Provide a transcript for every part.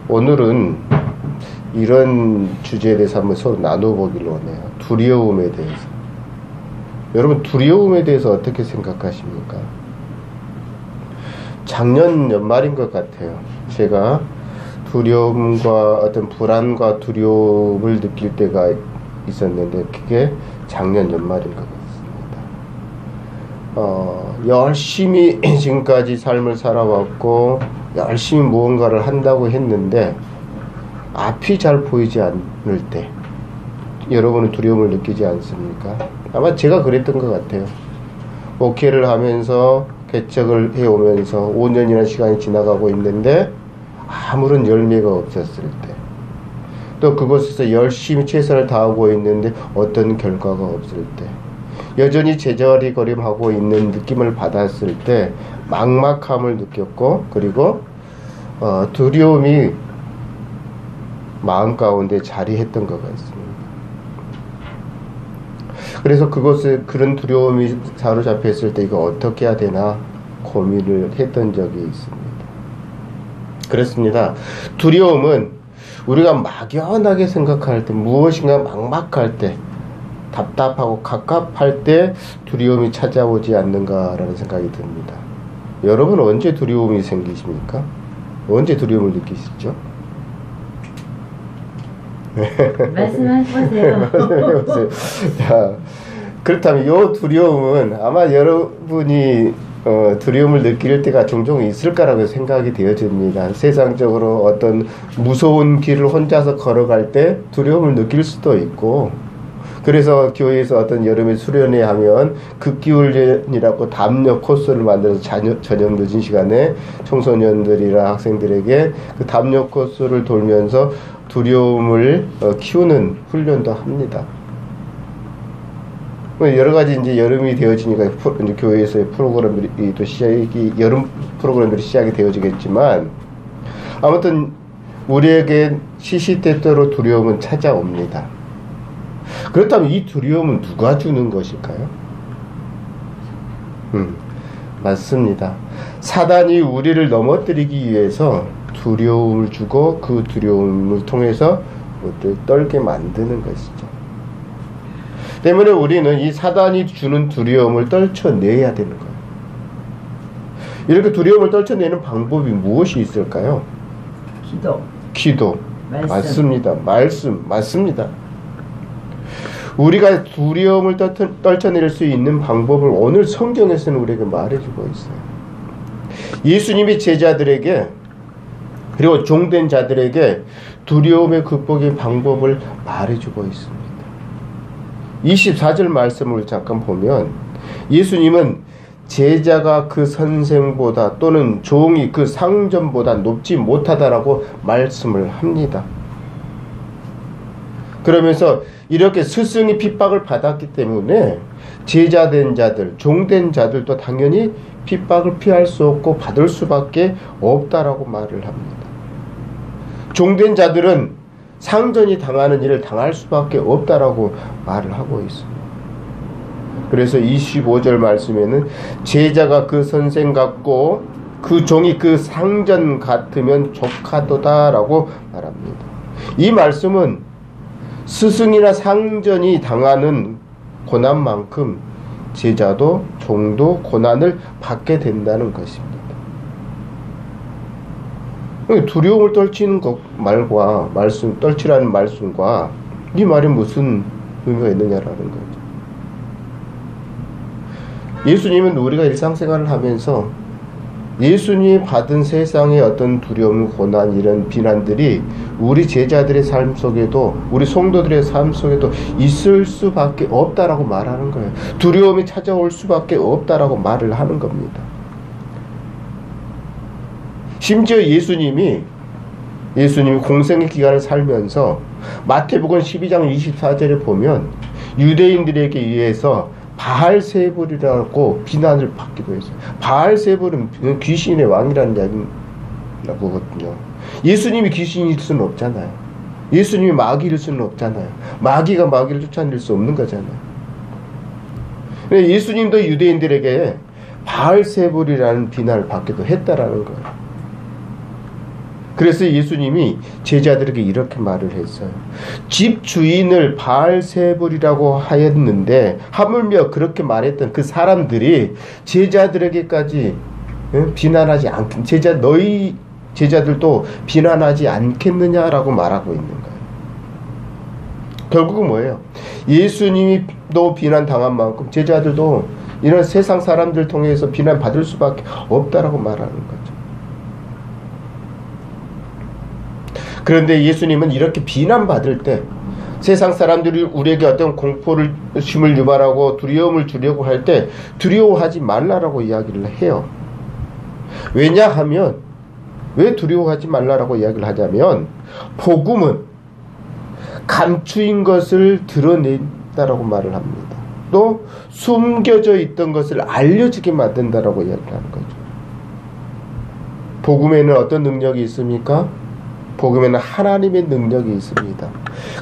오늘은 이런 주제에 대해서 한번 서로 나눠보기로 하네요. 두려움에 대해서. 여러분, 두려움에 대해서 어떻게 생각하십니까? 작년 연말인 것 같아요. 제가 두려움과 어떤 불안과 두려움을 느낄 때가 있었는데, 그게 작년 연말인 것 같습니다. 열심히 지금까지 삶을 살아왔고 열심히 무언가를 한다고 했는데 앞이 잘 보이지 않을 때 여러분은 두려움을 느끼지 않습니까? 아마 제가 그랬던 것 같아요. 목회를 하면서 개척을 해오면서 5년이라는 시간이 지나가고 있는데 아무런 열매가 없었을 때, 또 그곳에서 열심히 최선을 다하고 있는데 어떤 결과가 없을 때, 여전히 제자리걸음하고 있는 느낌을 받았을 때 막막함을 느꼈고, 그리고 두려움이 마음 가운데 자리했던 것 같습니다. 그래서 그것을, 그런 두려움이 사로잡혔을 때 이거 어떻게 해야 되나 고민을 했던 적이 있습니다. 그렇습니다. 두려움은 우리가 막연하게 생각할 때, 무엇인가 막막할 때, 답답하고 갑갑할 때 두려움이 찾아오지 않는가라는 생각이 듭니다. 여러분, 언제 두려움이 생기십니까? 언제 두려움을 느끼시죠? 말씀해보세요. 자, 그렇다면 이 두려움은 아마 여러분이 두려움을 느낄 때가 종종 있을 거라고 생각이 되어집니다. 세상적으로 어떤 무서운 길을 혼자서 걸어갈 때 두려움을 느낄 수도 있고, 그래서 교회에서 어떤 여름에 수련회 하면 극기훈련이라고 담력 코스를 만들어서 저녁 늦은 시간에 청소년들이나 학생들에게 그 담력 코스를 돌면서 두려움을 키우는 훈련도 합니다. 여러 가지 이제 여름이 되어지니까 이제 교회에서의 프로그램들이 또 여름 프로그램들이 시작이 되어지겠지만, 아무튼 우리에게 시시때때로 두려움은 찾아옵니다. 그렇다면 이 두려움은 누가 주는 것일까요? 맞습니다. 사단이 우리를 넘어뜨리기 위해서 두려움을 주고 그 두려움을 통해서 우리를 떨게 만드는 것이죠. 때문에 우리는 이 사단이 주는 두려움을 떨쳐내야 되는 거예요. 이렇게 두려움을 떨쳐내는 방법이 무엇이 있을까요? 기도. 맞습니다. 말씀. 맞습니다. 우리가 두려움을 떨쳐낼 수 있는 방법을 오늘 성경에서는 우리에게 말해주고 있어요. 예수님이 제자들에게, 그리고 종된 자들에게 두려움의 극복의 방법을 말해주고 있습니다. 24절 말씀을 잠깐 보면, 예수님은 제자가 그 선생보다 또는 종이 그 상전보다 높지 못하다라고 말씀을 합니다. 그러면서 이렇게 스승이 핍박을 받았기 때문에 제자된 자들, 종된 자들도 당연히 핍박을 피할 수 없고 받을 수밖에 없다라고 말을 합니다. 종된 자들은 상전이 당하는 일을 당할 수밖에 없다라고 말을 하고 있습니다. 그래서 25절 말씀에는 제자가 그 선생 같고 그 종이 그 상전 같으면 족하도다라고 말합니다. 이 말씀은 스승이나 상전이 당하는 고난만큼 제자도 종도 고난을 받게 된다는 것입니다. 두려움을 떨치는 것 말과 떨치라는 말씀과 이 말이 무슨 의미가 있느냐라는 거죠. 예수님은 우리가 일상생활을 하면서 예수님이 받은 세상의 어떤 두려움, 고난, 이런 비난들이 우리 제자들의 삶 속에도, 우리 성도들의 삶 속에도 있을 수밖에 없다라고 말하는 거예요. 두려움이 찾아올 수밖에 없다라고 말을 하는 겁니다. 심지어 예수님이 공생의 기간을 살면서 마태복음 12장 24절에 보면 유대인들에게 의해서 바알세불이라고 비난을 받기도 했어요. 바알세불은 귀신의 왕이라는 이야기거든요. 예수님이 귀신일 수는 없잖아요. 예수님이 마귀일 수는 없잖아요. 마귀가 마귀를 쫓아낼 수 없는 거잖아요. 예수님도 유대인들에게 바알세불이라는 비난을 받기도 했다라는 거예요. 그래서 예수님이 제자들에게 이렇게 말을 했어요. 집 주인을 바알세불이라고 하였는데 하물며 그렇게 말했던 그 사람들이 제자들에게까지 비난하지 않겠, 너희 제자들도 비난하지 않겠느냐라고 말하고 있는 거예요. 결국은 뭐예요? 예수님도 비난당한 만큼 제자들도 이런 세상 사람들 통해서 비난받을 수밖에 없다라고 말하는 거죠. 그런데 예수님은 이렇게 비난받을 때 세상 사람들이 우리에게 어떤 공포를 심을 유발하고 두려움을 주려고 할 때 두려워하지 말라라고 이야기를 해요. 왜냐하면 왜 두려워하지 말라라고 이야기를 하냐면 복음은 감추인 것을 드러낸다라고 말을 합니다. 또 숨겨져 있던 것을 알려지게 만든다라고 이야기를 하는 거죠. 복음에는 어떤 능력이 있습니까? 복음에는 하나님의 능력이 있습니다.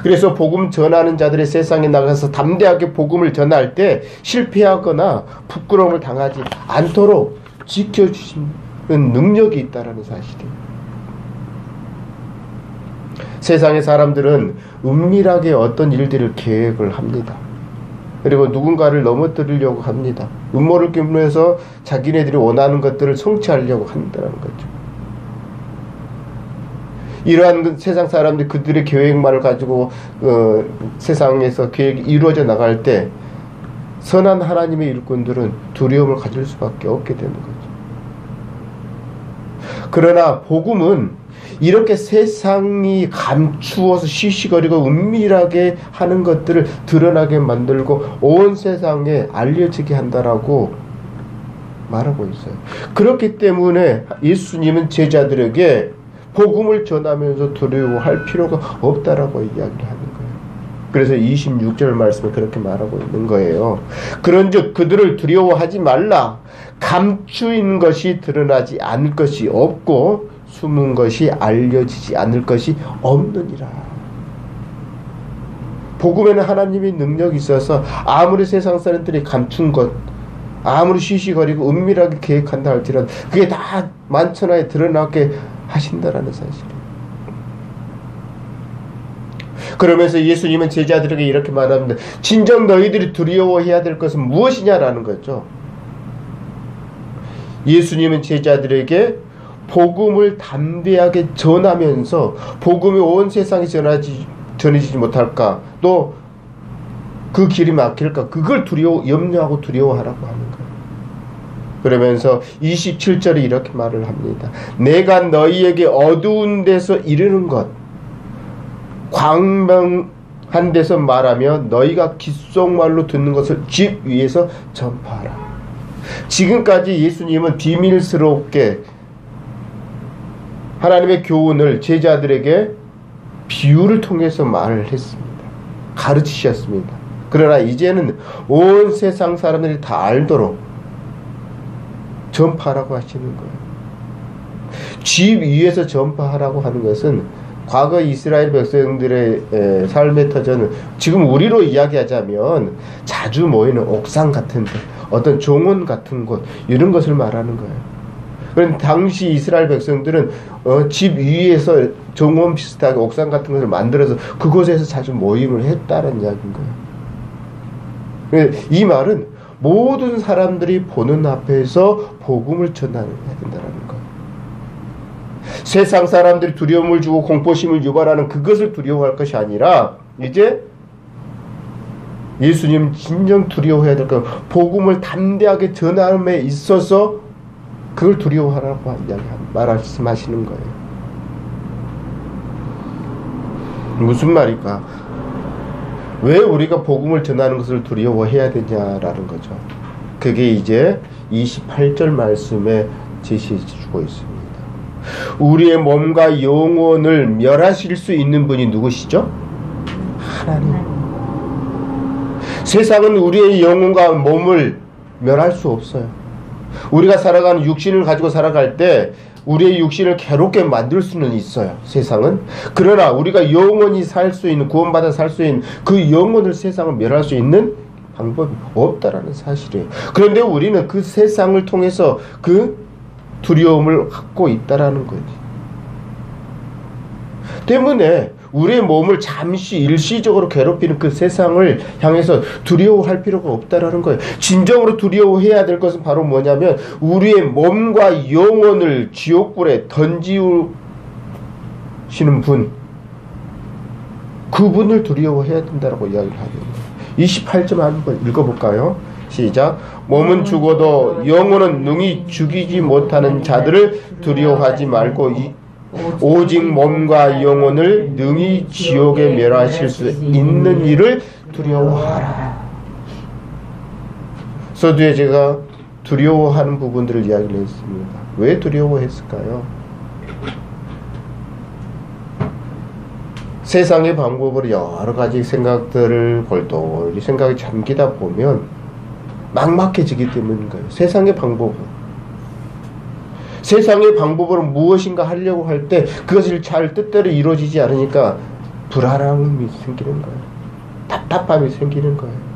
그래서 복음 전하는 자들의 세상에 나가서 담대하게 복음을 전할 때 실패하거나 부끄러움을 당하지 않도록 지켜주시는 능력이 있다는 사실이에요. 세상의 사람들은 은밀하게 어떤 일들을 계획을 합니다. 그리고 누군가를 넘어뜨리려고 합니다. 음모를 꾸며서 자기네들이 원하는 것들을 성취하려고 한다는 거죠. 이러한 세상 사람들이 그들의 계획만을 가지고 세상에서 계획이 이루어져 나갈 때 선한 하나님의 일꾼들은 두려움을 가질 수밖에 없게 되는 거죠. 그러나 복음은 이렇게 세상이 감추어서 시시거리고 은밀하게 하는 것들을 드러나게 만들고 온 세상에 알려지게 한다라고 말하고 있어요. 그렇기 때문에 예수님은 제자들에게 복음을 전하면서 두려워할 필요가 없다라고 이야기를 하는 거예요. 그래서 26절 말씀을 그렇게 말하고 있는 거예요. 그런즉 그들을 두려워하지 말라. 감추인 것이 드러나지 않을 것이 없고 숨은 것이 알려지지 않을 것이 없느니라. 복음에는 하나님의 능력이 있어서 아무리 세상 사람들이 감춘 것, 아무리 시시거리고 은밀하게 계획한다 할지라도 그게 다 만천하에 드러나게 하신다라는 사실이에요. 그러면서 예수님은 제자들에게 이렇게 말합니다. 진정 너희들이 두려워해야 될 것은 무엇이냐라는 거죠. 예수님은 제자들에게 복음을 담대하게 전하면서 복음이 온 세상에 전해지지 못할까, 또 그 길이 막힐까, 그걸 염려하고 두려워하라고 하는 거예요. 그러면서 27절에 이렇게 말을 합니다. 내가 너희에게 어두운 데서 이르는 것, 광명한 데서 말하며 너희가 귓속말로 듣는 것을 집 위에서 전파하라. 지금까지 예수님은 비밀스럽게 하나님의 교훈을 제자들에게 비유를 통해서 말을 했습니다. 가르치셨습니다. 그러나 이제는 온 세상 사람들이 다 알도록 전파하라고 하시는 거예요. 집 위에서 전파하라고 하는 것은 과거 이스라엘 백성들의 삶의 터전은 지금 우리로 이야기하자면 자주 모이는 옥상 같은 데, 어떤 종원 같은 곳, 이런 것을 말하는 거예요. 그런데 당시 이스라엘 백성들은 집 위에서 종원 비슷하게 옥상 같은 것을 만들어서 그곳에서 자주 모임을 했다는 이야기인 거예요. 이 말은 모든 사람들이 보는 앞에서 복음을 전해야 된다는 거예요. 세상 사람들이 두려움을 주고 공포심을 유발하는 그것을 두려워할 것이 아니라 이제 예수님 진정 두려워해야 될 것, 복음을 담대하게 전함에 있어서 그걸 두려워하라고 말씀하시는 거예요. 무슨 말일까? 왜 우리가 복음을 전하는 것을 두려워해야 되냐라는 거죠. 그게 이제 28절 말씀에 제시해 주고 있습니다. 우리의 몸과 영혼을 멸하실 수 있는 분이 누구시죠? 하나님. 세상은 우리의 영혼과 몸을 멸할 수 없어요. 우리가 살아가는 육신을 가지고 살아갈 때 우리의 육신을 괴롭게 만들 수는 있어요, 세상은. 그러나 우리가 영원히 살 수 있는, 구원받아 살 수 있는 그 영혼을 세상을 멸할 수 있는 방법이 없다라는 사실이에요. 그런데 우리는 그 세상을 통해서 그 두려움을 갖고 있다라는 거지. 때문에 우리의 몸을 잠시 일시적으로 괴롭히는 그 세상을 향해서 두려워할 필요가 없다라는 거예요. 진정으로 두려워해야 될 것은 바로 뭐냐면 우리의 몸과 영혼을 지옥불에 던지시는 분, 그분을 두려워해야 된다라고 이야기를 하는 거예요. 28점 한번 읽어볼까요? 시작. 몸은 죽어도 영혼은 능히 죽이지 못하는 자들을 두려워하지 말고 오직 몸과 영혼을 능히 지옥에 멸하실 수 있는 일을 두려워하라. 서두에 제가 두려워하는 부분들을 이야기를 했습니다. 왜 두려워했을까요? 세상의 방법으로 여러 가지 생각들을 골똘히 생각이 잠기다 보면 막막해지기 때문인 거예요. 세상의 방법으로 무엇인가 하려고 할 때 그것을 잘 뜻대로 이루어지지 않으니까 불안함이 생기는 거예요. 답답함이 생기는 거예요.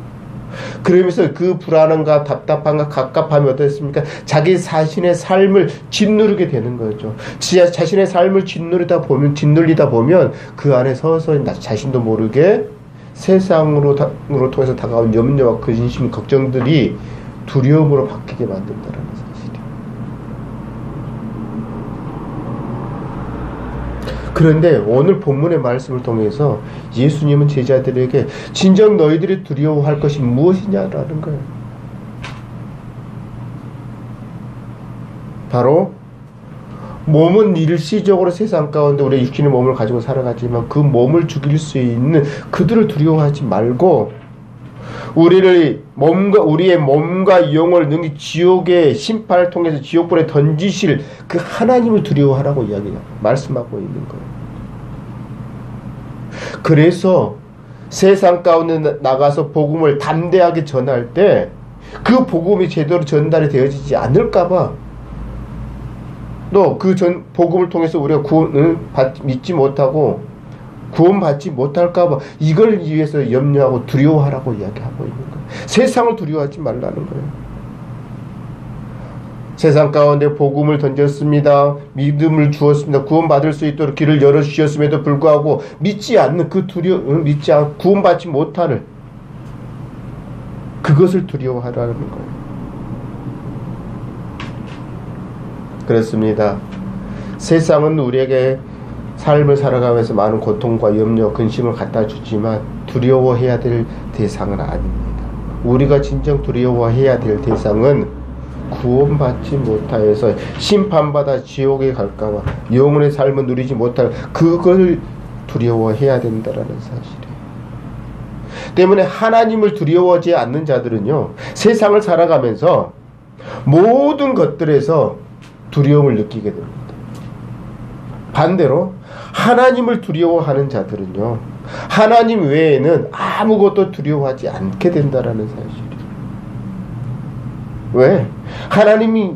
그러면서 그 불안함과 답답함과 갑갑함이 어떻습니까? 자기 자신의 삶을 짓누르게 되는 거죠. 자신의 삶을 짓누르다 보면 그 안에 서서히 나 자신도 모르게 세상으로 통해서 다가온 염려와 근심, 걱정들이 두려움으로 바뀌게 만든다는 사실이에요. 그런데 오늘 본문의 말씀을 통해서 예수님은 제자들에게 진정 너희들이 두려워할 것이 무엇이냐라는 거예요. 바로 몸은 일시적으로 세상 가운데 우리의 육신의 몸을 가지고 살아가지만 그 몸을 죽일 수 있는 그들을 두려워하지 말고 우리의 몸과 영혼을 능히 지옥의 심판을 통해서 지옥불에 던지실 그 하나님을 두려워하라고 말씀하고 있는 거예요. 그래서 세상 가운데 나가서 복음을 담대하게 전할 때 그 복음이 제대로 전달이 되어지지 않을까봐 또 그 복음을 통해서 우리가 믿지 못하고 구원받지 못할까봐 이걸 위해서 염려하고 두려워하라고 이야기하고 있는 거예요. 세상을 두려워하지 말라는 거예요. 세상 가운데 복음을 던졌습니다. 믿음을 주었습니다. 구원받을 수 있도록 길을 열어주셨음에도 불구하고 믿지 않는 믿지 않고 구원받지 못하는 그것을 두려워하라는 거예요. 그렇습니다. 세상은 우리에게 삶을 살아가면서 많은 고통과 염려, 근심을 갖다 주지만 두려워해야 될 대상은 아닙니다. 우리가 진정 두려워해야 될 대상은 구원받지 못하여서 심판받아 지옥에 갈까봐 영혼의 삶을 누리지 못할 그걸 두려워해야 된다는 사실이에요. 때문에 하나님을 두려워하지 않는 자들은요, 세상을 살아가면서 모든 것들에서 두려움을 느끼게 됩니다. 반대로 하나님을 두려워하는 자들은요, 하나님 외에는 아무것도 두려워하지 않게 된다는 사실이에요. 왜? 하나님이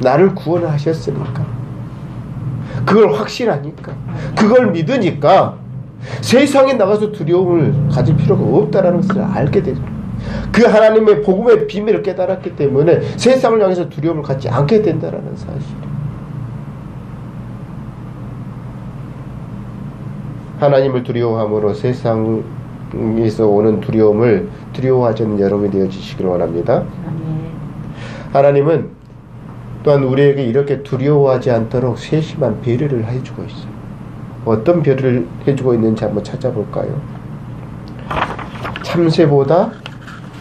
나를 구원하셨으니까. 그걸 확신하니까. 그걸 믿으니까 세상에 나가서 두려움을 가질 필요가 없다는 것을 알게 되죠. 그 하나님의 복음의 비밀을 깨달았기 때문에 세상을 향해서 두려움을 갖지 않게 된다는 사실이에요. 하나님을 두려워함으로 세상에서 오는 두려움을 두려워하지 않는 여러분이 되어주시기를 원합니다. 하나님은 또한 우리에게 이렇게 두려워하지 않도록 세심한 배려를 해주고 있어요. 어떤 배려를 해주고 있는지 한번 찾아볼까요? 참새보다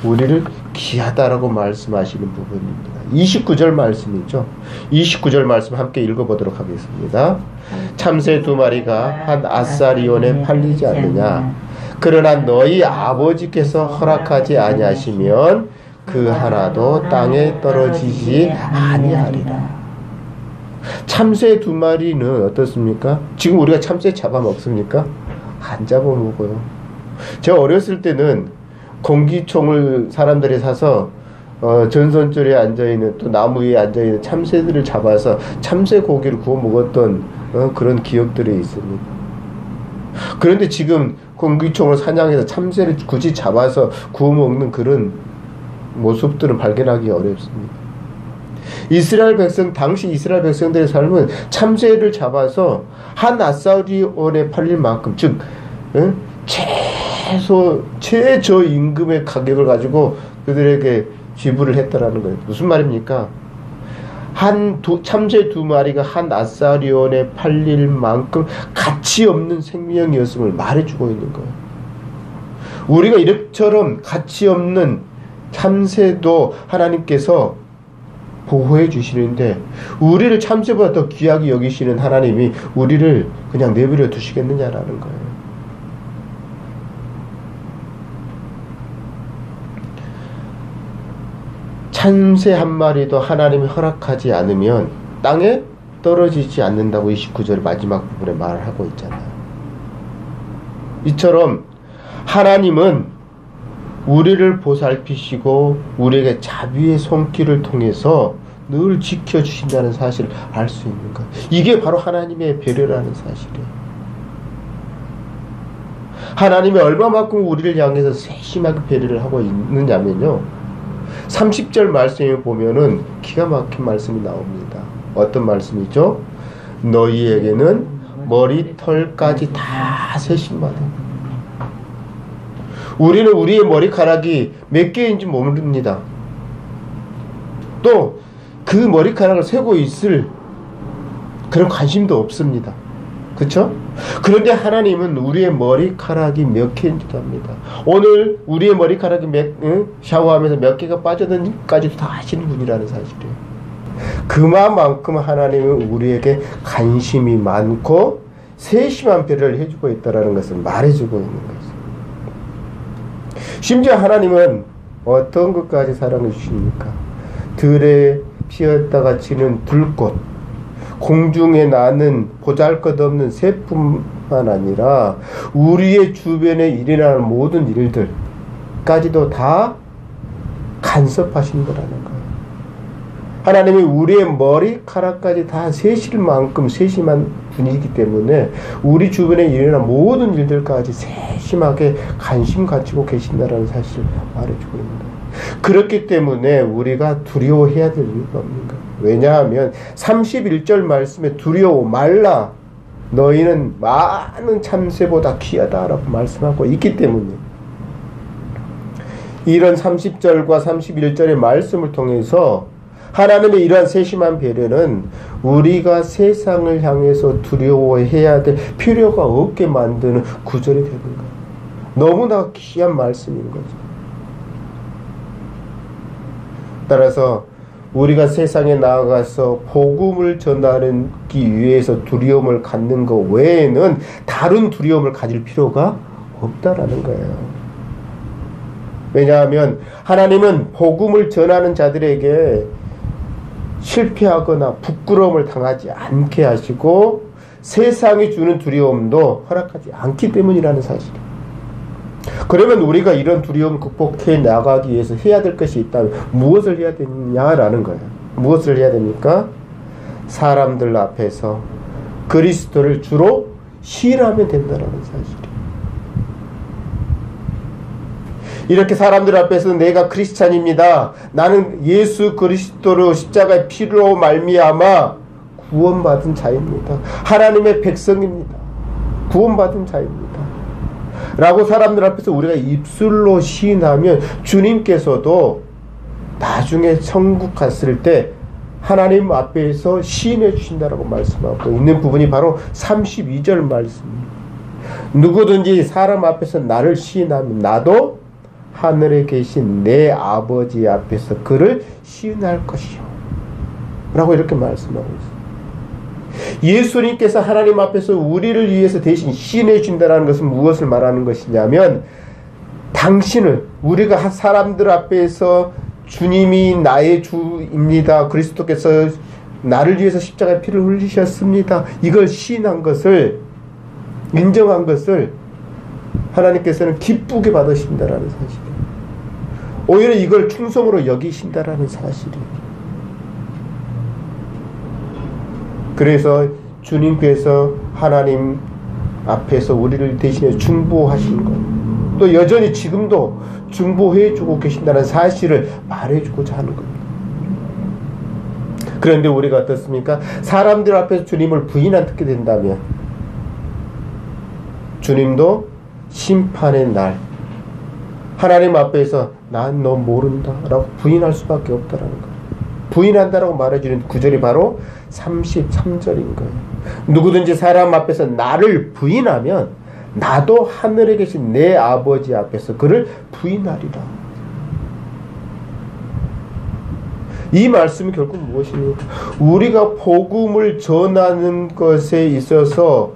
우리를 귀하다라고 말씀하시는 부분입니다. 29절 말씀이죠. 29절 말씀 함께 읽어보도록 하겠습니다. 참새 2마리가 한 아사리온에 팔리지 않느냐. 그러나 너희 아버지께서 허락하지 아니하시면 그 하나도 땅에 떨어지지 아니하리라. 참새 2마리는 어떻습니까? 지금 우리가 참새 잡아먹습니까? 안 잡아먹어요. 제가 어렸을 때는 공기총을 사람들이 사서 전선줄에 앉아있는 또 나무 위에 앉아있는 참새들을 잡아서 참새 고기를 구워 먹었던 그런 기억들이 있습니다. 그런데 지금 공기총을 사냥해서 참새를 굳이 잡아서 구워 먹는 그런 모습들은 발견하기 어렵습니다. 당시 이스라엘 백성들의 삶은 참새를 잡아서 한 아사리온에 팔릴 만큼, 즉 최저 임금의 가격을 가지고 그들에게 지불을 했다라는 거예요. 무슨 말입니까? 참새 2마리가 한 아사리온에 팔릴 만큼 가치 없는 생명이었음을 말해주고 있는 거예요. 우리가 이처럼 가치 없는 참새도 하나님께서 보호해 주시는데, 우리를 참새보다 더 귀하게 여기시는 하나님이 우리를 그냥 내버려 두시겠느냐라는 거예요. 참새 한 마리도 하나님이 허락하지 않으면 땅에 떨어지지 않는다고 29절 마지막 부분에 말을 하고 있잖아요. 이처럼 하나님은 우리를 보살피시고 우리에게 자비의 손길을 통해서 늘 지켜주신다는 사실을 알 수 있는 것. 이게 바로 하나님의 배려라는 사실이에요. 하나님이 얼마만큼 우리를 향해서 세심하게 배려를 하고 있느냐면요, 30절 말씀에 보면은 기가 막힌 말씀이 나옵니다. 어떤 말씀이죠? 너희에게는 머리털까지 다 세심하다. 우리는 우리의 머리카락이 몇 개인지 모릅니다. 또 그 머리카락을 세고 있을 그런 관심도 없습니다. 그렇죠? 그런데 하나님은 우리의 머리카락이 몇 개인지도 압니다. 오늘 우리의 머리카락이 샤워하면서 몇 개가 빠졌는지까지도 다 아시는 분이라는 사실이에요. 그만큼 하나님은 우리에게 관심이 많고 세심한 배려를 해주고 있다는 것을 말해주고 있는 거죠. 심지어 하나님은 어떤 것까지 사랑해 주십니까? 들에 피었다가 지는 들꽃, 공중에 나는 보잘것없는 새뿐만 아니라 우리의 주변에 일어나는 모든 일들까지도 다 간섭하신 거라는 거예요. 하나님이 우리의 머리카락까지 다 세실 만큼 세심한 분이기 때문에 우리 주변에 일어나는 모든 일들까지 세심하게 관심 가지고 계신다는 사실을 말해주고 있는 거예요. 그렇기 때문에 우리가 두려워해야 될 이유가 없는 거예요. 왜냐하면 31절 말씀에 두려워 말라, 너희는 많은 참새보다 귀하다라고 말씀하고 있기 때문에, 이런 30절과 31절의 말씀을 통해서 하나님의 이러한 세심한 배려는 우리가 세상을 향해서 두려워해야 될 필요가 없게 만드는 구절이 되는 거예요. 너무나 귀한 말씀인 거죠. 따라서 우리가 세상에 나아가서 복음을 전하기 위해서 두려움을 갖는 것 외에는 다른 두려움을 가질 필요가 없다라는 거예요. 왜냐하면 하나님은 복음을 전하는 자들에게 실패하거나 부끄러움을 당하지 않게 하시고 세상이 주는 두려움도 허락하지 않기 때문이라는 사실이에요. 그러면 우리가 이런 두려움을 극복해 나가기 위해서 해야 될 것이 있다면 무엇을 해야 되냐라는 거예요. 무엇을 해야 됩니까? 사람들 앞에서 그리스도를 주로 시인하면 된다는 사실이에요. 이렇게 사람들 앞에서 내가 크리스찬입니다, 나는 예수 그리스도로 십자가의 피로 말미암아 구원받은 자입니다, 하나님의 백성입니다, 구원받은 자입니다 라고 사람들 앞에서 우리가 입술로 시인하면 주님께서도 나중에 천국 갔을 때 하나님 앞에서 시인해 주신다라고 말씀하고 있는 부분이 바로 32절 말씀입니다. 누구든지 사람 앞에서 나를 시인하면 나도 하늘에 계신 내 아버지 앞에서 그를 시인할 것이요 라고 이렇게 말씀하고 있습니다. 예수님께서 하나님 앞에서 우리를 위해서 대신 시인해 준다는 것은 무엇을 말하는 것이냐면, 당신을, 우리가 사람들 앞에서 주님이 나의 주입니다, 그리스도께서 나를 위해서 십자가의 피를 흘리셨습니다, 이걸 시인한 것을, 인정한 것을 하나님께서는 기쁘게 받으신다라는 사실이에요. 오히려 이걸 충성으로 여기신다라는 사실이에요. 그래서 주님께서 하나님 앞에서 우리를 대신해 중보하신 것, 또 여전히 지금도 중보해주고 계신다는 사실을 말해주고자 하는 겁니다. 그런데 우리가 어떻습니까? 사람들 앞에서 주님을 부인하게 된다면 주님도 심판의 날 하나님 앞에서 난 너 모른다 라고 부인할 수밖에 없다라는 거예요. 부인한다라고 말해주는 구절이 바로 33절인 거예요. 누구든지 사람 앞에서 나를 부인하면 나도 하늘에 계신 내 아버지 앞에서 그를 부인하리라. 이 말씀이 결국 무엇입니까? 우리가 복음을 전하는 것에 있어서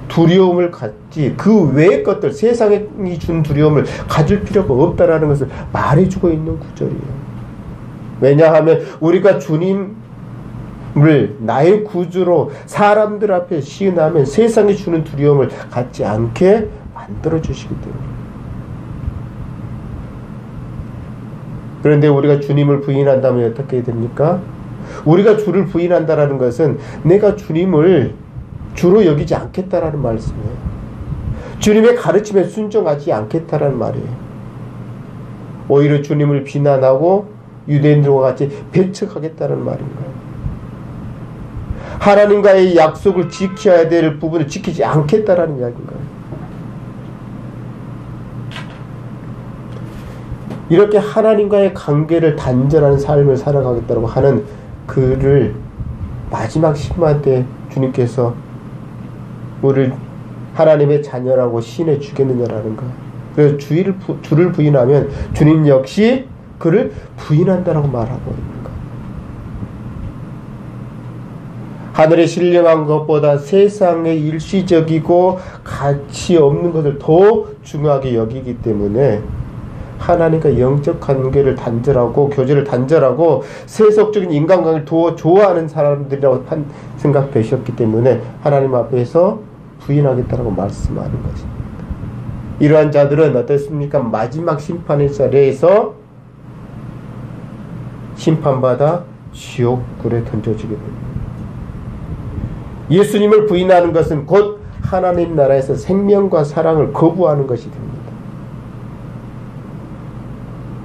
두려움을 갖지 그 외의 것들, 세상이 준 두려움을 가질 필요가 없다라는 것을 말해주고 있는 구절이에요. 왜냐하면 우리가 주님을 나의 구주로 사람들 앞에 시인하면 세상이 주는 두려움을 갖지 않게 만들어주시기 때문에. 그런데 우리가 주님을 부인한다면 어떻게 됩니까? 우리가 주를 부인한다라는 것은 내가 주님을 주로 여기지 않겠다라는 말씀이에요. 주님의 가르침에 순종하지 않겠다라는 말이에요. 오히려 주님을 비난하고 유대인들과 같이 배척하겠다는 말인가요? 하나님과의 약속을 지켜야 될 부분을 지키지 않겠다라는 이야기인가요? 이렇게 하나님과의 관계를 단절하는 삶을 살아가겠다고 하는 그를 마지막 심판 때 주님께서 우리를 하나님의 자녀라고 시인해 주겠느냐라는 거예요. 그래서 주를 부인하면 주님 역시 그를 부인한다라고 말하고 있는 거예요. 하늘에 신령한 것보다 세상의 일시적이고 가치 없는 것을 더 중요하게 여기기 때문에 하나님과 영적 관계를 단절하고 교제를 단절하고 세속적인 인간관계를 더 좋아하는 사람들이라고 생각되셨기 때문에 하나님 앞에서 부인하겠다라고 말씀하는 것입니다. 이러한 자들은 어떻습니까? 마지막 심판의 자리에서 심판받아 지옥불에 던져지게 됩니다. 예수님을 부인하는 것은 곧 하나님 나라에서 생명과 사랑을 거부하는 것이 됩니다.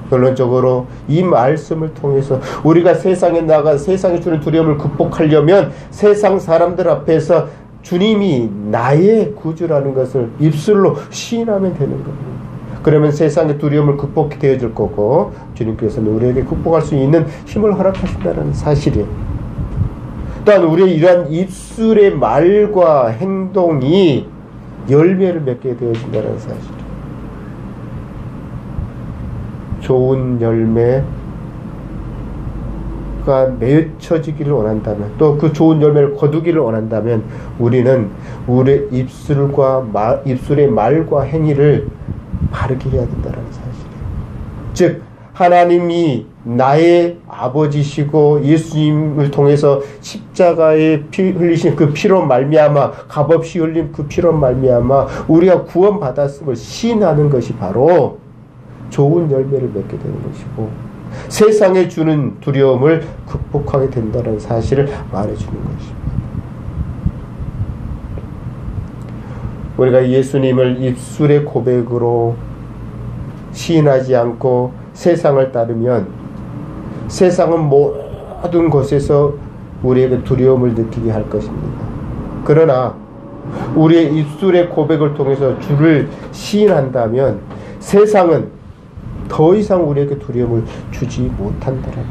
결론적으로 이 말씀을 통해서 우리가 세상에 나가 세상이 주는 두려움을 극복하려면 세상 사람들 앞에서 주님이 나의 구주라는 것을 입술로 시인하면 되는 겁니다. 그러면 세상의 두려움을 극복이 되어질 거고 주님께서는 우리에게 극복할 수 있는 힘을 허락하신다는 사실이에요. 또한 우리의 이러한 입술의 말과 행동이 열매를 맺게 되어진다는 사실이에요. 좋은 열매가 맺혀지기를 원한다면 또 그 좋은 열매를 거두기를 원한다면 우리는 우리의 입술의 말과 행위를 바르게 해야 된다는 사실이에요. 즉 하나님이 나의 아버지시고 예수님을 통해서 십자가에 피 흘리신 그 피로 말미암아 값없이 흘린 그 피로 말미암아 우리가 구원받았음을 시인하는 것이 바로 좋은 열매를 맺게 되는 것이고 세상에 주는 두려움을 극복하게 된다는 사실을 말해주는 것입니다. 우리가 예수님을 입술의 고백으로 시인하지 않고 세상을 따르면 세상은 모든 것에서 우리에게 두려움을 느끼게 할 것입니다. 그러나 우리의 입술의 고백을 통해서 주를 시인한다면 세상은 더 이상 우리에게 두려움을 주지 못한다는 것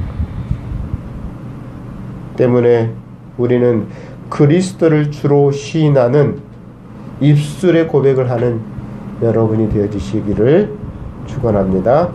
때문에 우리는 그리스도를 주로 시인하는 입술의 고백을 하는 여러분이 되어주시기를 축원합니다.